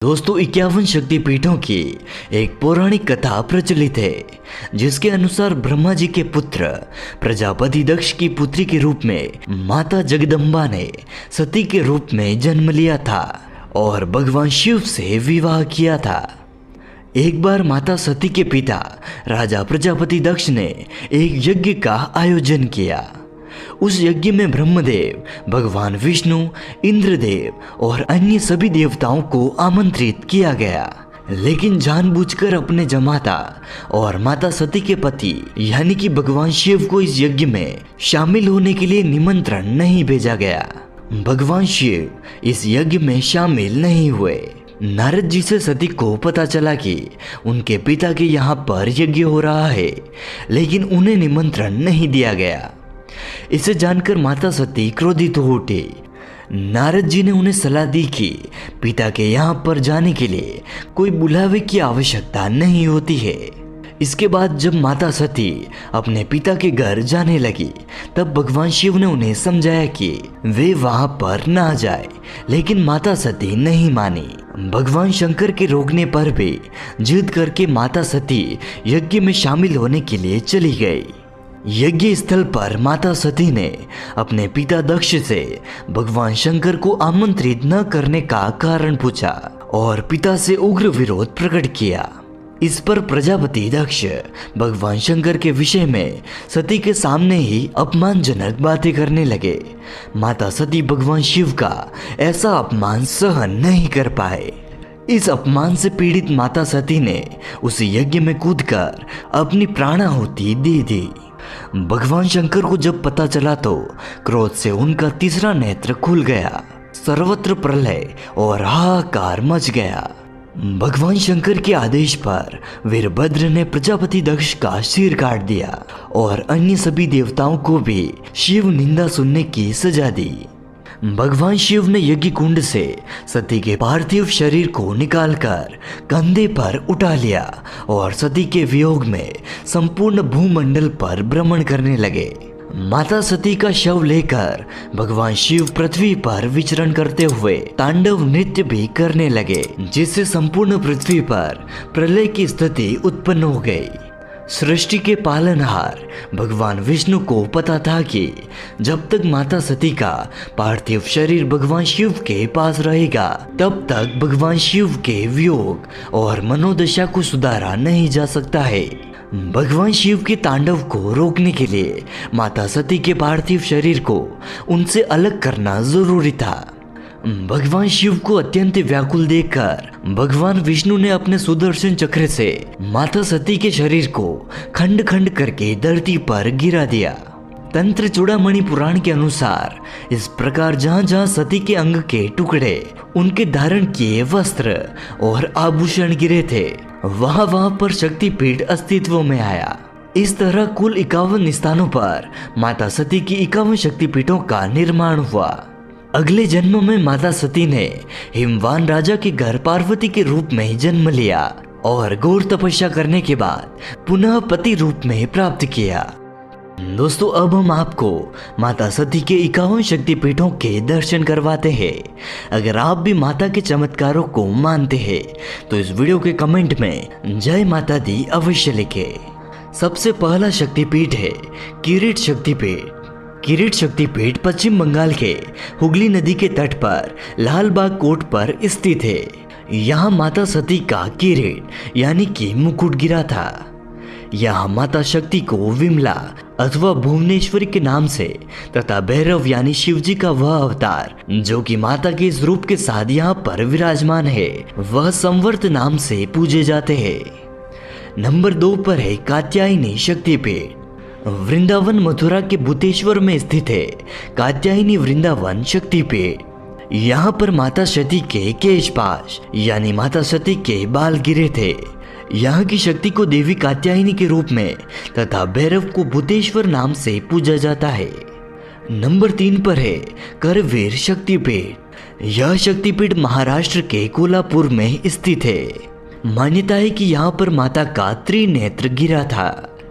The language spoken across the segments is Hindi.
दोस्तों 51 शक्तिपीठों की एक पौराणिक कथा प्रचलित है, जिसके अनुसार ब्रह्मा जी के पुत्र प्रजापति दक्ष की पुत्री के रूप में माता जगदम्बा ने सती के रूप में जन्म लिया था और भगवान शिव से विवाह किया था। एक बार माता सती के पिता राजा प्रजापति दक्ष ने एक यज्ञ का आयोजन किया। उस यज्ञ में ब्रह्मदेव, भगवान विष्णु, इंद्रदेव और अन्य सभी देवताओं को आमंत्रित किया गया, लेकिन जानबूझकर अपने जमाता और माता सती के पति यानी कि भगवान शिव को इस यज्ञ में शामिल होने के लिए निमंत्रण नहीं भेजा गया। भगवान शिव इस यज्ञ में शामिल नहीं हुए। नारद जी से सती को पता चला कि उनके पिता के यहाँ पर यज्ञ हो रहा है, लेकिन उन्हें निमंत्रण नहीं दिया गया। इसे जानकर माता सती क्रोधित हो उठी। नारद जी ने उन्हें सलाह दी कि पिता के यहाँ पर जाने के लिए कोई बुलावे की आवश्यकता नहीं होती है। इसके बाद जब माता सती अपने पिता के घर जाने लगी, तब भगवान शिव ने उन्हें समझाया कि वे वहां पर ना जाए, लेकिन माता सती नहीं मानी। भगवान शंकर के रोकने पर भी जिद करके माता सती यज्ञ में शामिल होने के लिए चली गई। यज्ञ स्थल पर माता सती ने अपने पिता दक्ष से भगवान शंकर को आमंत्रित न करने का कारण पूछा और पिता से उग्र विरोध प्रकट किया। इस पर प्रजापति दक्ष भगवान शंकर के विषय में सती के सामने ही अपमानजनक बातें करने लगे। माता सती भगवान शिव का ऐसा अपमान सहन नहीं कर पाए। इस अपमान से पीड़ित माता सती ने उस यज्ञ में कूदकर अपनी प्राणाहुति दे दी। भगवान शंकर को जब पता चला तो क्रोध से उनका तीसरा नेत्र खुल गया। सर्वत्र प्रलय और हाहाकार मच गया। भगवान शंकर के आदेश पर वीरभद्र ने प्रजापति दक्ष का सिर काट दिया और अन्य सभी देवताओं को भी शिव निंदा सुनने की सजा दी। भगवान शिव ने यज्ञ कुंड से सती के पार्थिव शरीर को निकालकर कंधे पर उठा लिया और सती के वियोग में संपूर्ण भूमंडल पर भ्रमण करने लगे। माता सती का शव लेकर भगवान शिव पृथ्वी पर विचरण करते हुए तांडव नृत्य भी करने लगे, जिससे संपूर्ण पृथ्वी पर प्रलय की स्थिति उत्पन्न हो गई। सृष्टि के पालनहार भगवान विष्णु को पता था कि जब तक माता सती का पार्थिव शरीर भगवान शिव के पास रहेगा, तब तक भगवान शिव के वियोग और मनोदशा को सुधारा नहीं जा सकता है। भगवान शिव के तांडव को रोकने के लिए माता सती के पार्थिव शरीर को उनसे अलग करना जरूरी था। भगवान शिव को अत्यंत व्याकुल देखकर भगवान विष्णु ने अपने सुदर्शन चक्र से माता सती के शरीर को खंड खंड करके धरती पर गिरा दिया। तंत्र चूड़ामणि पुराण के अनुसार इस प्रकार जहाँ जहाँ सती के अंग के टुकड़े, उनके धारण किए वस्त्र और आभूषण गिरे थे, वहाँ वहाँ पर शक्तिपीठ अस्तित्व में आया। इस तरह कुल 51 स्थानों पर माता सती की 51 शक्तिपीठों का निर्माण हुआ। अगले जन्म में माता सती ने हिमवान राजा के घर पार्वती के रूप में जन्म लिया और घोर तपस्या करने के बाद पुनः पति रूप में प्राप्त किया। दोस्तों, अब हम आपको माता सती के 51 शक्तिपीठों के दर्शन करवाते हैं। अगर आप भी माता के चमत्कारों को मानते हैं तो इस वीडियो के कमेंट में जय माता दी अवश्य लिखें। सबसे पहला शक्तिपीठ है किरीट शक्तिपीठ। किरीट शक्तिपीठ पश्चिम बंगाल के हुगली नदी के तट पर लालबाग कोट पर स्थित है। यहाँ माता सती का किरीट यानी कि मुकुट गिरा था। यहाँ माता शक्ति को विमला अथवा भुवनेश्वरी के नाम से तथा भैरव यानी शिवजी का वह अवतार जो कि माता के इस रूप के साथ यहाँ पर विराजमान है, वह संवर्त नाम से पूजे जाते हैं। नंबर 2 पर है कात्यायनी शक्तिपीठ। वृंदावन मथुरा के भूतेश्वर में स्थित है कात्यायनी वृंदावन शक्तिपीठ। यहाँ पर माता सती के केशपाश यानी माता सती के बाल गिरे थे। यहाँ की शक्ति को देवी कात्यायनी के रूप में तथा भैरव को भूतेश्वर नाम से पूजा जाता है। नंबर 3 पर है करवीर शक्तिपीठ। यह शक्तिपीठ महाराष्ट्र के कोल्हापुर में स्थित है। मान्यता है कि यहाँ पर माता का त्रिनेत्र गिरा था।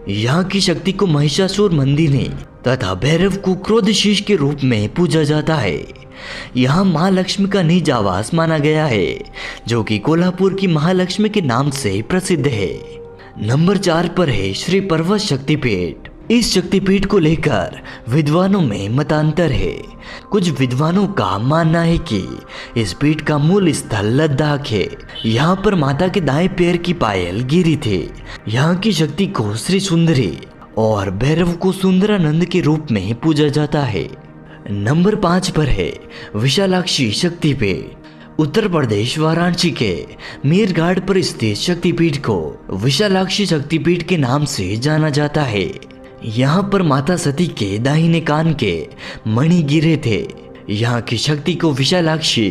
यहाँ की शक्ति को महिषासुर मंदिनी तथा भैरव को क्रोधशीष के रूप में पूजा जाता है। यहाँ माँ लक्ष्मी का निज आवास माना गया है, जो कि कोल्हापुर की महालक्ष्मी के नाम से प्रसिद्ध है। नंबर 4 पर है श्री पर्वत शक्तिपीठ। इस शक्तिपीठ को लेकर विद्वानों में मतांतर है। कुछ विद्वानों का मानना है कि इस पीठ का मूल स्थल लद्दाख है। यहाँ पर माता के दाएं पैर की पायल गिरी थी। यहाँ की शक्ति को श्री सुंदरी और भैरव को सुंदरानंद के रूप में पूजा जाता है। नंबर 5 पर है विशालाक्षी शक्तिपीठ। उत्तर प्रदेश वाराणसी के मीरघाट पर स्थित शक्तिपीठ को विशालाक्षी शक्तिपीठ के नाम से जाना जाता है। यहाँ पर माता सती के दाहिने कान के मणि गिरे थे। यहाँ की शक्ति को विशालाक्षी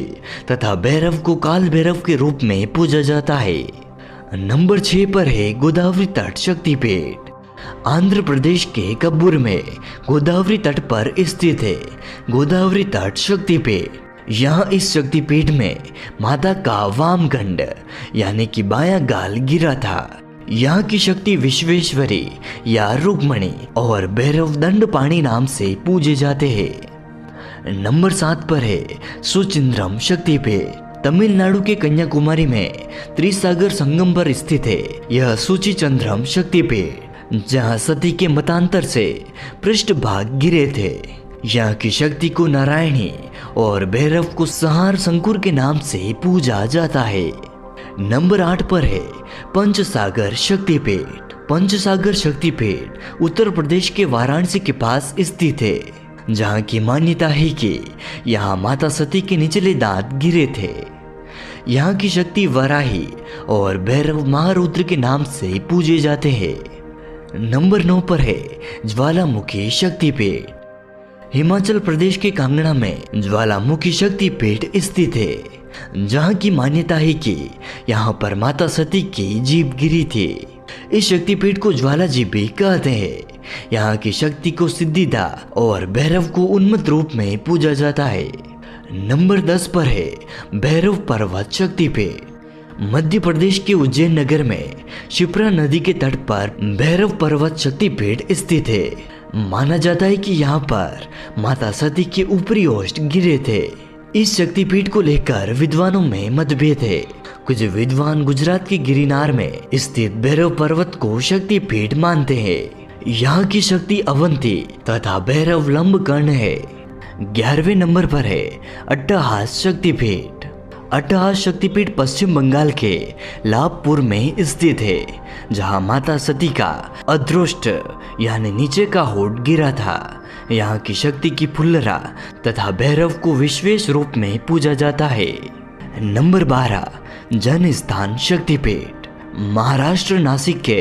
तथा भैरव को काल भैरव के रूप में पूजा जाता है। नंबर 6 पर है गोदावरी तट शक्तिपीठ। आंध्र प्रदेश के कब्बूर में गोदावरी तट पर स्थित है गोदावरी तट शक्तिपीठ। यहाँ इस शक्तिपीठ में माता का वाम गंड यानी कि बायां गाल गिरा था। यहाँ की शक्ति विश्वेश्वरी या रुक्मणी और भैरव दंडपाणी नाम से पूजे जाते हैं। नंबर 7 पर है सुचिंद्रम शक्तिपीठ। तमिलनाडु के कन्याकुमारी में त्रिसागर संगम पर स्थित है यह सुचिचंद्रम शक्तिपीठ, जहाँ सती के मतांतर से पृष्ठभाग गिरे थे। यहाँ की शक्ति को नारायणी और भैरव को संहार शंकुर के नाम से पूजा जाता है। नंबर 8 पर है पंचसागर शक्तिपीठ। पंचसागर शक्तिपीठ उत्तर प्रदेश के वाराणसी के पास स्थित है, जहाँ की मान्यता है कि यहाँ माता सती के निचले दांत गिरे थे। यहाँ की शक्ति वराही और भैरव महारुद्र के नाम से पूजे जाते हैं। नंबर 9 पर है ज्वालामुखी शक्तिपीठ। हिमाचल प्रदेश के कांगड़ा में ज्वालामुखी शक्तिपीठ स्थित है, जहाँ की मान्यता है कि यहाँ पर माता सती की जीभ गिरी थी। इस शक्तिपीठ को ज्वाला जी भी कहते हैं। यहाँ की शक्ति को सिद्धिदा और भैरव को उन्मत्त रूप में पूजा जाता है। नंबर 10 पर है भैरव पर्वत शक्तिपीठ। मध्य प्रदेश के उज्जैन नगर में शिप्रा नदी के तट पर भैरव पर्वत शक्तिपीठ स्थित है। माना जाता है कि यहाँ पर माता सती के ऊपरी ओष्ठ गिरे थे। इस शक्तिपीठ को लेकर विद्वानों में मतभेद है। कुछ विद्वान गुजरात के गिरिनार में स्थित भैरव पर्वत को शक्तिपीठ मानते हैं। यहाँ की शक्ति अवंती तथा भैरव लंब कर्ण है। 11वें नंबर पर है अट्टहास शक्तिपीठ। अट्टहास शक्तिपीठ पश्चिम बंगाल के लाभपुर में स्थित है, जहाँ माता सती का अदृष्ट यानी नीचे का होठ गिरा था। यहाँ की शक्ति की फुल्लरा तथा भैरव को विशेष रूप में पूजा जाता है। नंबर 12 जन स्थान शक्तिपीठ। महाराष्ट्र नासिक के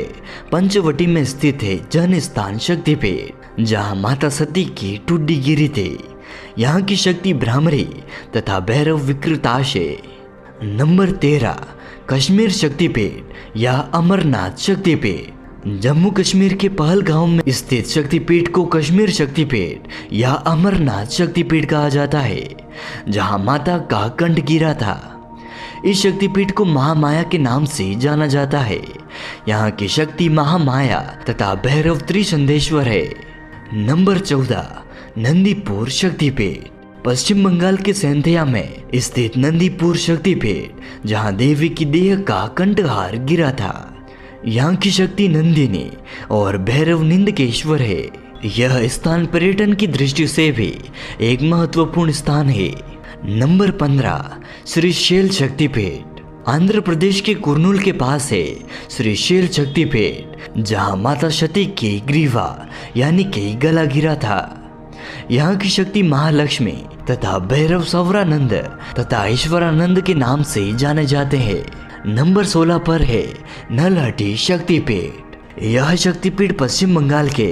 पंचवटी में स्थित है जन स्थान शक्तिपीठ, जहाँ माता सती की टुड्डी गिरी थी। यहाँ की शक्ति भ्रामरी तथा भैरव विकृताश है। नंबर 13 कश्मीर शक्तिपीठ या अमरनाथ शक्तिपीठ। जम्मू कश्मीर के पहलगांव में स्थित शक्तिपीठ को कश्मीर शक्तिपीठ या अमरनाथ शक्तिपीठ कहा जाता है, जहां माता का कंठ गिरा था। इस शक्तिपीठ को महामाया के नाम से जाना जाता है। यहाँ की शक्ति महामाया तथा भैरव त्रिसंदेश्वर है। नंबर 14 नंदीपुर शक्तिपीठ। पश्चिम बंगाल के सेंथिया में स्थित नंदीपुर शक्तिपीठ, जहां देवी की देह का कंठहार गिरा था। यहाँ की शक्ति नंदिनी और भैरव निंदकेश्वर है। यह स्थान पर्यटन की दृष्टि से भी एक महत्वपूर्ण स्थान है। नंबर 15 श्रीशैल शक्तिपीठ। आंध्र प्रदेश के कुर्नूल के पास है श्रीशैल शक्तिपीठ, जहाँ माता सती की ग्रीवा यानी कि गला गिरा था। यहाँ की शक्ति महालक्ष्मी तथा भैरव सवरानंद तथा ईश्वरानंद के नाम से जाने जाते हैं। नंबर 16 पर है नलहटी शक्तिपीठ। यह शक्तिपीठ पश्चिम बंगाल के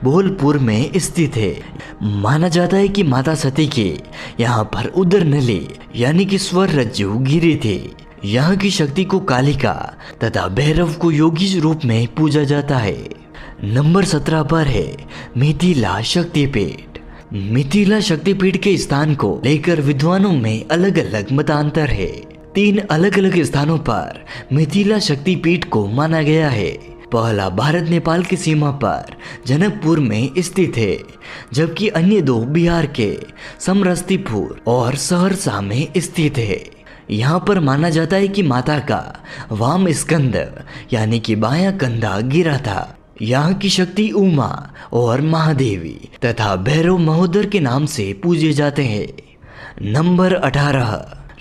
बोलपुर में स्थित है। माना जाता है कि माता सती की यहाँ पर उदर नली यानी कि स्वर रज्जु गिरी थी। यहाँ की शक्ति को कालिका तथा भैरव को योगी रूप में पूजा जाता है। नंबर 17 पर है मिथिला शक्तिपीठ। मिथिला शक्तिपीठ के स्थान को लेकर विद्वानों में अलग अलग मतांतर है। 3 अलग अलग स्थानों पर मिथिला शक्तिपीठ को माना गया है। पहला भारत नेपाल की सीमा पर जनकपुर में स्थित है, जबकि अन्य दो बिहार के समरस्तीपुर और सहरसा में स्थित है। यहाँ पर माना जाता है कि माता का वाम स्कंद यानी कि बायां कंधा गिरा था। यहाँ की शक्ति उमा और महादेवी तथा भैरव महोदर के नाम से पूजे जाते हैं। नंबर 18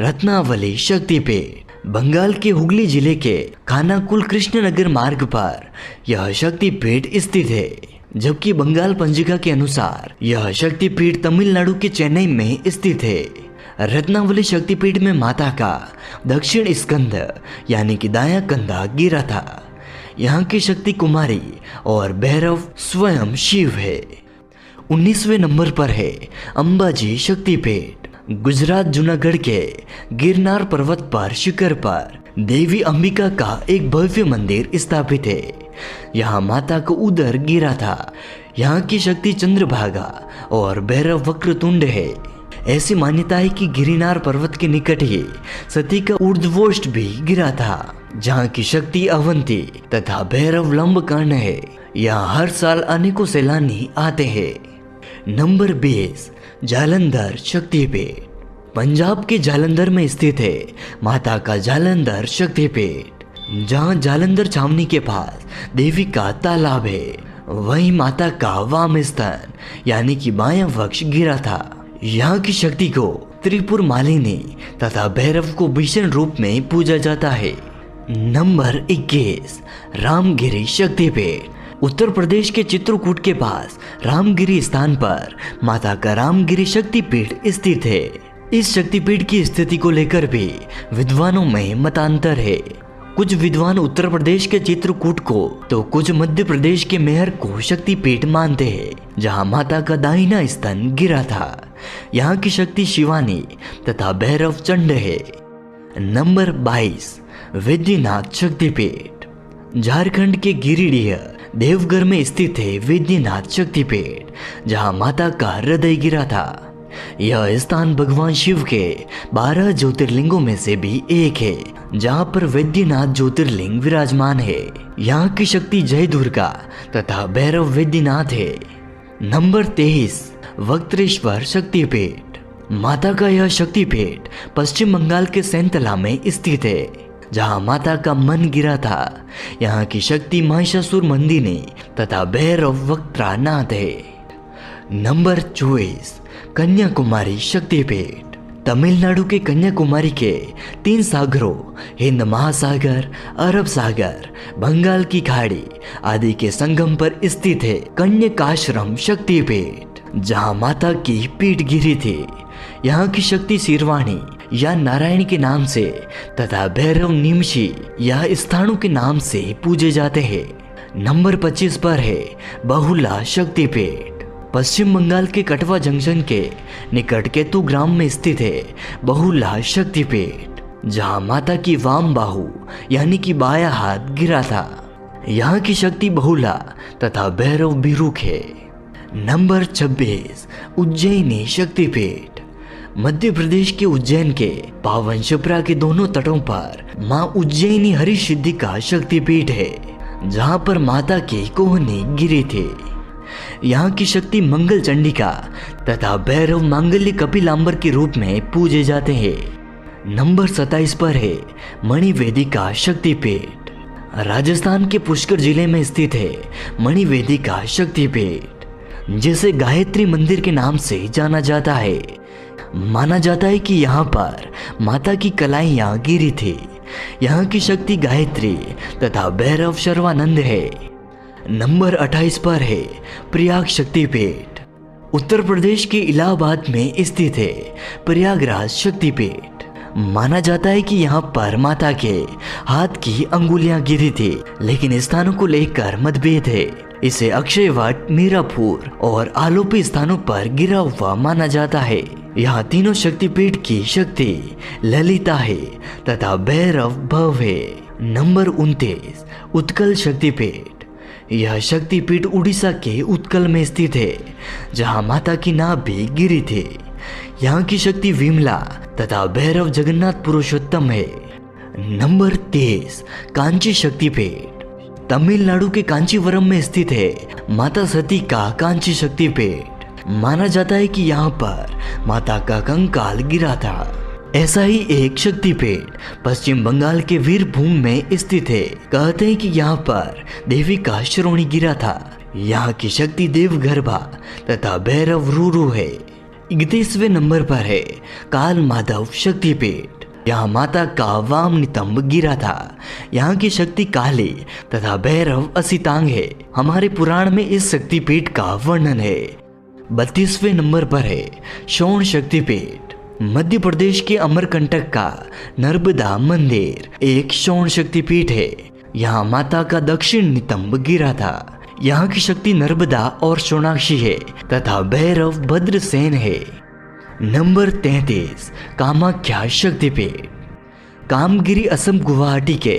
रत्नावली शक्तिपीठ। बंगाल के हुगली जिले के खानाकुल कृष्णनगर मार्ग पर यह शक्तिपीठ स्थित है, जबकि बंगाल पंजिका के अनुसार यह शक्तिपीठ तमिलनाडु के चेन्नई में स्थित है। रत्नावली शक्तिपीठ में माता का दक्षिण स्कंध यानी कि दायां कंधा गिरा था। यहाँ की शक्ति कुमारी और भैरव स्वयं शिव है। 19वें नंबर पर है अंबाजी शक्तिपीठ। गुजरात जूनागढ़ के गिरनार पर्वत पर शिखर पर देवी अंबिका का एक भव्य मंदिर स्थापित है। यहाँ माता को उदर गिरा था। यहाँ की शक्ति चंद्रभागा और भैरव वक्रतुंड है। ऐसी मान्यता है कि गिरनार पर्वत के निकट ही सती का ऊर्ध्वोष्ठ भी गिरा था, जहाँ की शक्ति अवंती तथा भैरव लंबकर्ण है। यहाँ हर साल अनेकों सैलानी आते हैं। नंबर 20 जालंधर शक्तिपीठ। पंजाब के जालंधर में स्थित है माता का जालंधर शक्तिपीठ, जहाँ जालंधर छावनी के पास देवी का तालाब है। वहीं माता का वाम स्तन यानी कि बायां वक्ष गिरा था। यहाँ की शक्ति को त्रिपुर मालिनी तथा भैरव को भीषण रूप में पूजा जाता है। नंबर 21 रामगिरी शक्तिपीठ। उत्तर प्रदेश के चित्रकूट के पास रामगिरी स्थान पर माता का रामगिरी शक्तिपीठ स्थित है। इस शक्तिपीठ की स्थिति को लेकर भी विद्वानों में मतांतर है। कुछ विद्वान उत्तर प्रदेश के चित्रकूट को तो कुछ मध्य प्रदेश के मेहर को शक्तिपीठ मानते हैं, जहां माता का दाहिना स्तन गिरा था। यहाँ की शक्ति शिवानी तथा भैरव चंड है। नंबर 22 वैद्यनाथ शक्तिपीठ। झारखंड के गिरिडीह देवघर में स्थित है वैद्यनाथ शक्तिपीठ, जहाँ माता का हृदय गिरा था। यह स्थान भगवान शिव के 12 ज्योतिर्लिंगों में से भी एक है, जहाँ पर वैद्यनाथ ज्योतिर्लिंग विराजमान है। यहाँ की शक्ति जय दुर्गा तथा भैरव वैद्यनाथ है। नंबर 23 वक्त्रेश्वर शक्तिपीठ। माता का यह शक्तिपीठ पश्चिम बंगाल के सैंतला में स्थित है, जहाँ माता का मन गिरा था। यहाँ की शक्ति महिषासुर मंदिनी तथा भैरव वक्त्रानाथ है। नंबर 24 कन्याकुमारी शक्तिपीठ। तमिलनाडु के कन्याकुमारी के 3 सागरों हिंद महासागर, अरब सागर, बंगाल की खाड़ी आदि के संगम पर स्थित है कन्यकाश्रम शक्तिपीठ, जहाँ माता की पीठ गिरी थी। यहाँ की शक्ति शिरवाणी या नारायणी के नाम से तथा भैरव निमशी या स्थानों के नाम से पूजे जाते हैं। नंबर 25 पर है बहुला शक्तिपीठ। पश्चिम बंगाल के कटवा जंक्शन के निकट केतु ग्राम में स्थित है बहुला शक्तिपीठ, जहाँ माता की वाम बाहु यानी कि बायां हाथ गिरा था। यहाँ की शक्ति बहुला तथा भैरव बिरुक है। नंबर 26 उज्जैनी शक्तिपीठ। मध्य प्रदेश के उज्जैन के पावन शिप्रा के दोनों तटों पर माँ उज्जैनी हरिसिद्धि का शक्तिपीठ है, जहाँ पर माता की कोहनी गिरी थी। यहाँ की शक्ति मंगल चंडिका तथा भैरव मांगल्य कपिलांबर के रूप में पूजे जाते हैं। नंबर 27 पर है मणिवेदिका शक्तिपीठ। राजस्थान के पुष्कर जिले में स्थित है मणिवेदिका शक्तिपीठ, जिसे गायत्री मंदिर के नाम से जाना जाता है। माना जाता है कि यहाँ पर माता की कलाइयाँ गिरी थी। यहाँ की शक्ति गायत्री तथा भैरव शर्वानंद है। नंबर 28 पर है प्रयाग शक्तिपीठ। उत्तर प्रदेश के इलाहाबाद में स्थित है प्रयागराज शक्तिपीठ। माना जाता है कि यहाँ पर माता के हाथ की अंगुलियां गिरी थी, लेकिन स्थानों को लेकर मतभेद है। इसे अक्षयवट, मीरापुर और आलोपी स्थानों पर गिरा हुआ माना जाता है। यहाँ तीनों शक्तिपीठ की शक्ति ललिता है तथा भैरव भव है। नंबर 29 उत्कल शक्तिपीठ। यह शक्तिपीठ उड़ीसा के उत्कल में स्थित है, जहाँ माता की नाभ भी गिरी थी। यहाँ की शक्ति विमला तथा भैरव जगन्नाथ पुरुषोत्तम है। नंबर 23 कांची शक्तिपीठ। तमिलनाडु के कांचीवरम में स्थित है माता सती का कांची शक्तिपीठ। माना जाता है कि यहाँ पर माता का कंकाल गिरा था। ऐसा ही एक शक्तिपीठ पश्चिम बंगाल के वीरभूम में स्थित है। कहते हैं कि यहाँ पर देवी का श्रोणी गिरा था। यहाँ की शक्ति देवगर्भा तथा भैरव रूरू है। 31वें नंबर पर है काल माधव शक्तिपीठ। यहाँ माता का वाम नितंब गिरा था। यहाँ की शक्ति काली तथा भैरव असितांग है। हमारे पुराण में इस शक्तिपीठ का वर्णन है। 32वें नंबर पर है शौण शक्तिपीठ। मध्य प्रदेश के अमरकंटक का नर्मदा मंदिर एक शौण शक्तिपीठ है। यहाँ माता का दक्षिण नितंब गिरा था। यहाँ की शक्ति नर्मदा और सोनाक्षी है तथा भैरव भद्रसेन है। नंबर 33 कामाख्या शक्तिपीठ। कामगिरी असम गुवाहाटी के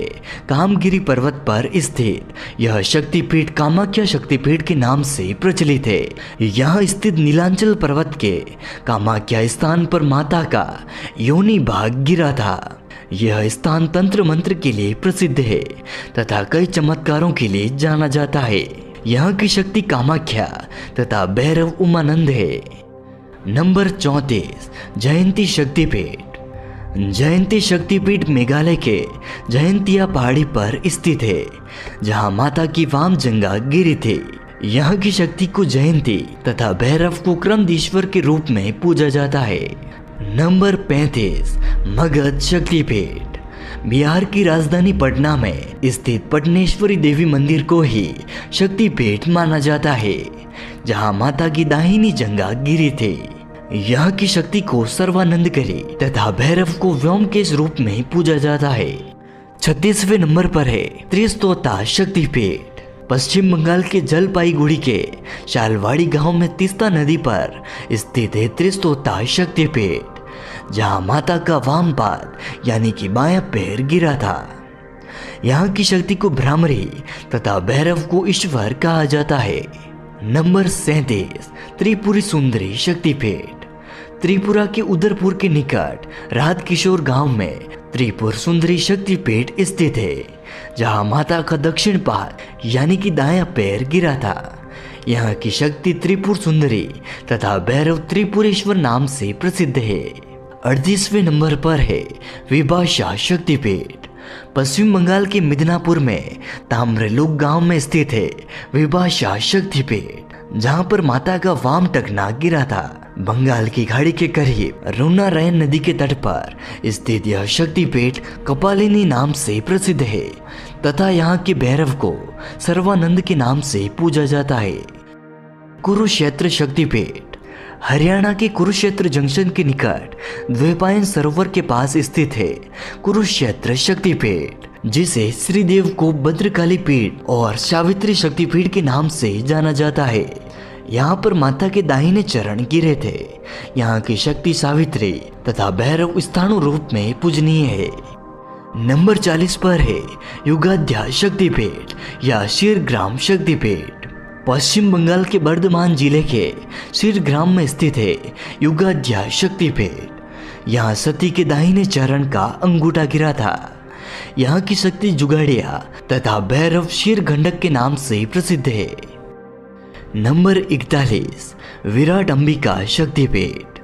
कामगिरी पर्वत पर स्थित यह शक्तिपीठ कामाख्या शक्तिपीठ के नाम से प्रचलित है। यहाँ स्थित नीलांचल पर्वत के कामाख्या स्थान पर माता का योनि भाग गिरा था। यह स्थान तंत्र मंत्र के लिए प्रसिद्ध है तथा कई चमत्कारों के लिए जाना जाता है। यहाँ की शक्ति कामाख्या तथा भैरव उमानंद है। नंबर 34 जयंती शक्तिपीठ। जयंती शक्तिपीठ मेघालय के जयंतिया पहाड़ी पर स्थित है जहाँ माता की वाम जंगा गिरी थी। यहाँ की शक्ति को जयंती तथा भैरव को क्रमदीश्वर के रूप में पूजा जाता है। नंबर 35 मगध शक्तिपीठ। बिहार की राजधानी पटना में स्थित पटनेश्वरी देवी मंदिर को ही शक्तिपीठ माना जाता है जहां माता की दाहिनी जंगा गिरी थी। यहाँ की शक्ति को सर्वानंदकरी तथा भैरव को व्योमकेश रूप में पूजा जाता है। 36वें नंबर पर है त्रिस्तोता शक्तिपीठ। पश्चिम बंगाल के जलपाईगुड़ी के शालवाड़ी गांव में तीस्ता नदी पर स्थित है त्रिस्तोता शक्तिपीठ जहां माता का वाम पाद यानी कि बायां पैर गिरा था। यहाँ की शक्ति को भ्रामरी तथा भैरव को ईश्वर कहा जाता है। नंबर 37 त्रिपुरी सुंदरी शक्तिपीठ। त्रिपुरा के उदयपुर के निकट रात किशोर गांव में त्रिपुर सुंदरी शक्तिपीठ स्थित है जहां माता का दक्षिण पाद यानी कि दायां पैर गिरा था। यहाँ की शक्ति त्रिपुर सुंदरी तथा भैरव त्रिपुरेश्वर नाम से प्रसिद्ध है। 38वें नंबर पर है विभाषा शक्तिपीठ। पश्चिम बंगाल के मिदनापुर में ताम्रलुक गांव में स्थित है विभाषा शक्तिपीठ जहां पर माता का वाम टकना गिरा था। बंगाल की खाड़ी के करीब रुनारायण नदी के तट पर स्थित यह शक्तिपीठ कपालिनी नाम से प्रसिद्ध है तथा यहाँ के भैरव को सर्वानंद के नाम से पूजा जाता है। कुरुक्षेत्र शक्तिपीठ। हरियाणा के कुरुक्षेत्र जंक्शन के निकट द्वैपायन सरोवर के पास स्थित है कुरुक्षेत्र शक्तिपीठ जिसे श्रीदेव को भद्रकाली पीठ और सावित्री शक्तिपीठ के नाम से जाना जाता है। यहाँ पर माता के दाहिने चरण गिरे थे। यहाँ की शक्ति सावित्री तथा भैरव स्थाणु रूप में पूजनीय है। नंबर 40 पर है युगाध्या शक्तिपीठ या शिरग्राम शक्तिपीठ। पश्चिम बंगाल के बर्धमान जिले के शिरग्राम में स्थित है युगाध्या शक्तिपीठ। यहाँ सती के दाहिने चरण का अंगूठा गिरा था। यहाँ की शक्ति जुगाड़िया तथा भैरव शीर गंडक के नाम से प्रसिद्ध है। नंबर 41 विराट अंबिका शक्तिपीठ।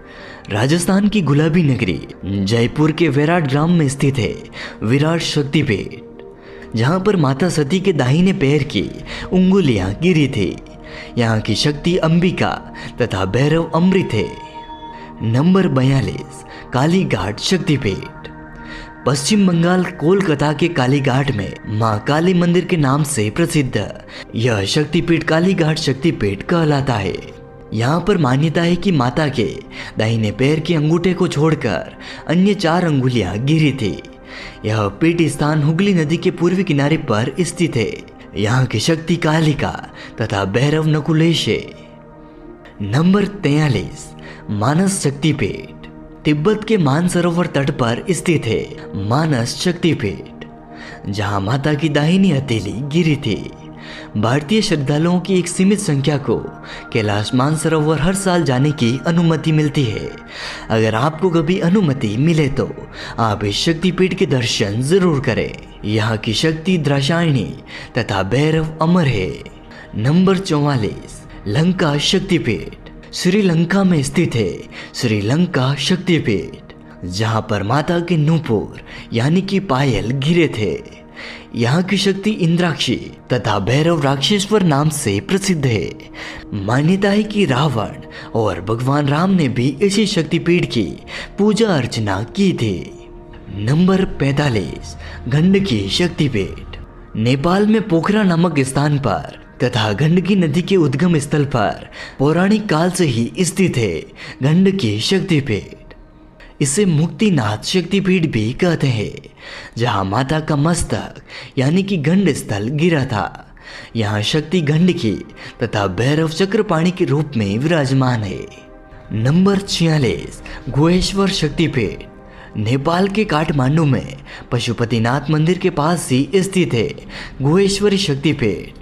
राजस्थान की गुलाबी नगरी जयपुर के विराट ग्राम में स्थित है विराट शक्तिपीठ जहाँ पर माता सती के दाहिने पैर की उंगलियां गिरी थी। यहाँ की शक्ति अंबिका तथा भैरव अमृत है। नंबर 42 कालीघाट शक्तिपीठ। पश्चिम बंगाल कोलकाता के कालीघाट में मां काली मंदिर के नाम से प्रसिद्ध यह शक्तिपीठ कालीघाट शक्तिपीठ कहलाता है। यहाँ पर मान्यता है कि माता के दाहिने पैर के अंगूठे को छोड़कर अन्य 4 अंगुलियां गिरी थी। यह पीठ स्थान हुगली नदी के पूर्वी किनारे पर स्थित है। यहाँ की शक्ति कालिका तथा भैरव नकुलेश है। नंबर 43 मानस शक्तिपीठ। तिब्बत के मानसरोवर तट पर स्थित है मानस शक्तिपीठ जहाँ माता की दाहिनी हथेली गिरी थी। भारतीय श्रद्धालुओं की एक सीमित संख्या को कैलाश मानसरोवर हर साल जाने की अनुमति मिलती है। अगर आपको कभी अनुमति मिले तो आप इस शक्तिपीठ के दर्शन जरूर करें। यहाँ की शक्ति द्राक्षायणी तथा भैरव अमर है। नंबर 44, लंका शक्तिपीठ। श्रीलंका में स्थित है श्रीलंका शक्तिपीठ, जहाँ पर माता के नूपुर यानी कि पायल गिरे थे। यहाँ की शक्ति इंद्राक्षी तथा भैरव राक्षेश्वर नाम से प्रसिद्ध है। मान्यता है कि रावण और भगवान राम ने भी इसी शक्तिपीठ की पूजा अर्चना की थी। नंबर 45, गंडकी शक्तिपीठ। नेपाल में पोखरा नामक स्थान पर तथा गंडकी नदी के उद्गम स्थल पर पौराणिक काल से ही स्थित है गंडकी शक्तिपीठ। इसे मुक्तिनाथ शक्तिपीठ भी कहते हैं, जहां माता का मस्तक यानी कि गंड स्थल गिरा था। यहाँ शक्ति गंडकी तथा भैरव चक्रपाणी के रूप में विराजमान है। नंबर 46, गुहेश्वर शक्तिपीठ। नेपाल के काठमांडू में पशुपतिनाथ मंदिर के पास ही स्थित है गुहेश्वरी शक्तिपीठ,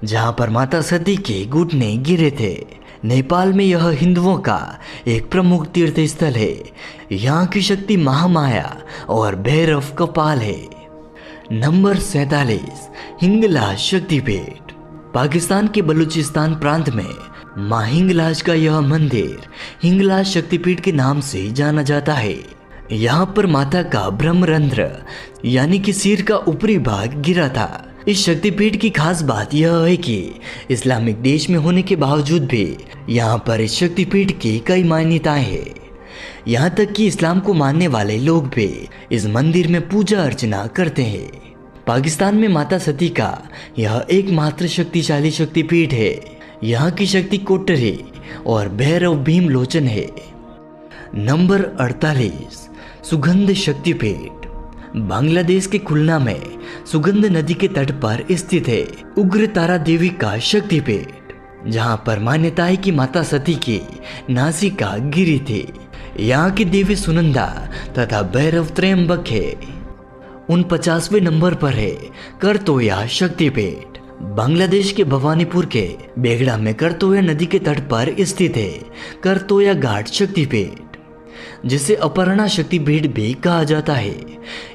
जहाँ पर माता सती के घुटने गिरे थे। नेपाल में यह हिंदुओं का एक प्रमुख तीर्थ स्थल है। यहाँ की शक्ति महामाया और भैरव कपाल है। नंबर 47, हिंगलाज शक्तिपीठ। पाकिस्तान के बलूचिस्तान प्रांत में मां हिंगलाज का यह मंदिर हिंगलाज शक्तिपीठ के नाम से जाना जाता है। यहाँ पर माता का ब्रह्मरंध्र यानी कि सिर का ऊपरी भाग गिरा था। इस शक्तिपीठ की खास बात यह है कि इस्लामिक देश में होने के बावजूद भी यहाँ पर इस शक्तिपीठ की कई मान्यताएं हैं। यहाँ तक कि इस्लाम को मानने वाले लोग भी इस मंदिर में पूजा अर्चना करते हैं। पाकिस्तान में माता सती का यह एकमात्र शक्तिशाली शक्तिपीठ है। यहाँ की शक्ति कोटरी और भैरव भीमलोचन है। नंबर 48, सुगंध शक्तिपीठ। बांग्लादेश के खुलना में सुगंध नदी के तट पर स्थित है उग्र तारा देवी का शक्तिपीठ, जहाँ पर मान्यता है कि माता सती की नासिका गिरी थी। यहाँ की देवी सुनंदा तथा भैरव त्रयंबक है। 49वें नंबर पर है करतोया शक्तिपीठ। बांग्लादेश के भवानीपुर के बेगड़ा में करतोया नदी के तट पर स्थित है करतोया घाट शक्तिपीठ, जिसे अपर्णा शक्तिपीठ भी कहा जाता है।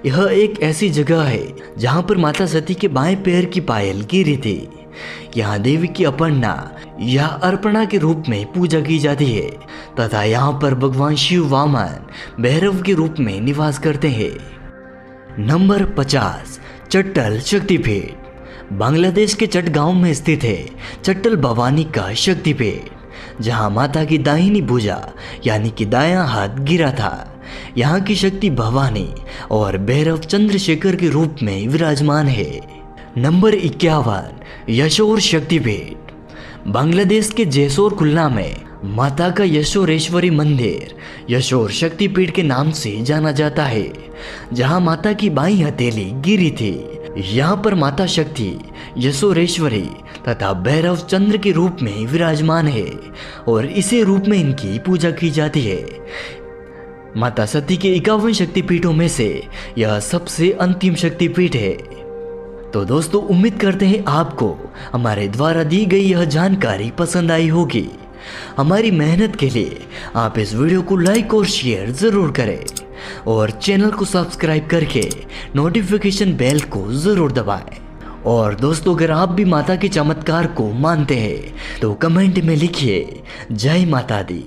यह एक ऐसी जगह है जहां पर माता सती के बाएं पैर की पायल गिरी थी। यहाँ देवी की अपर्णा या अर्पणा के रूप में पूजा की जाती है तथा यहाँ पर भगवान शिव वामन भैरव के रूप में निवास करते हैं। नंबर 50, चट्टल शक्तिपीठ। बांग्लादेश के चटगांव में स्थित है चट्टल भवानी का शक्तिपीठ, जहां माता की दाहिनी भुजा यानी कि दायां हाथ गिरा था। यहाँ की शक्ति भवानी और भैरव चंद्रशेखर के रूप में विराजमान है। नंबर 51, यशोर शक्तिपीठ। बांग्लादेश के जैसोर खुलना में माता का यशोरेश्वरी मंदिर यशोर शक्तिपीठ के नाम से जाना जाता है, जहां माता की बाईं हथेली गिरी थी। यहाँ पर माता शक्ति यशोरेश्वरी तथा भैरव चंद्र के रूप में विराजमान है और इसी रूप में इनकी पूजा की जाती है। माता सती के 51 शक्तिपीठों में से यह सबसे अंतिम शक्तिपीठ है। तो दोस्तों, उम्मीद करते हैं आपको हमारे द्वारा दी गई यह जानकारी पसंद आई होगी। हमारी मेहनत के लिए आप इस वीडियो को लाइक और शेयर जरूर करें और चैनल को सब्सक्राइब करके नोटिफिकेशन बेल को जरूर दबाएं। और दोस्तों, अगर आप भी माता के चमत्कार को मानते हैं तो कमेंट में लिखिए जय माता दी।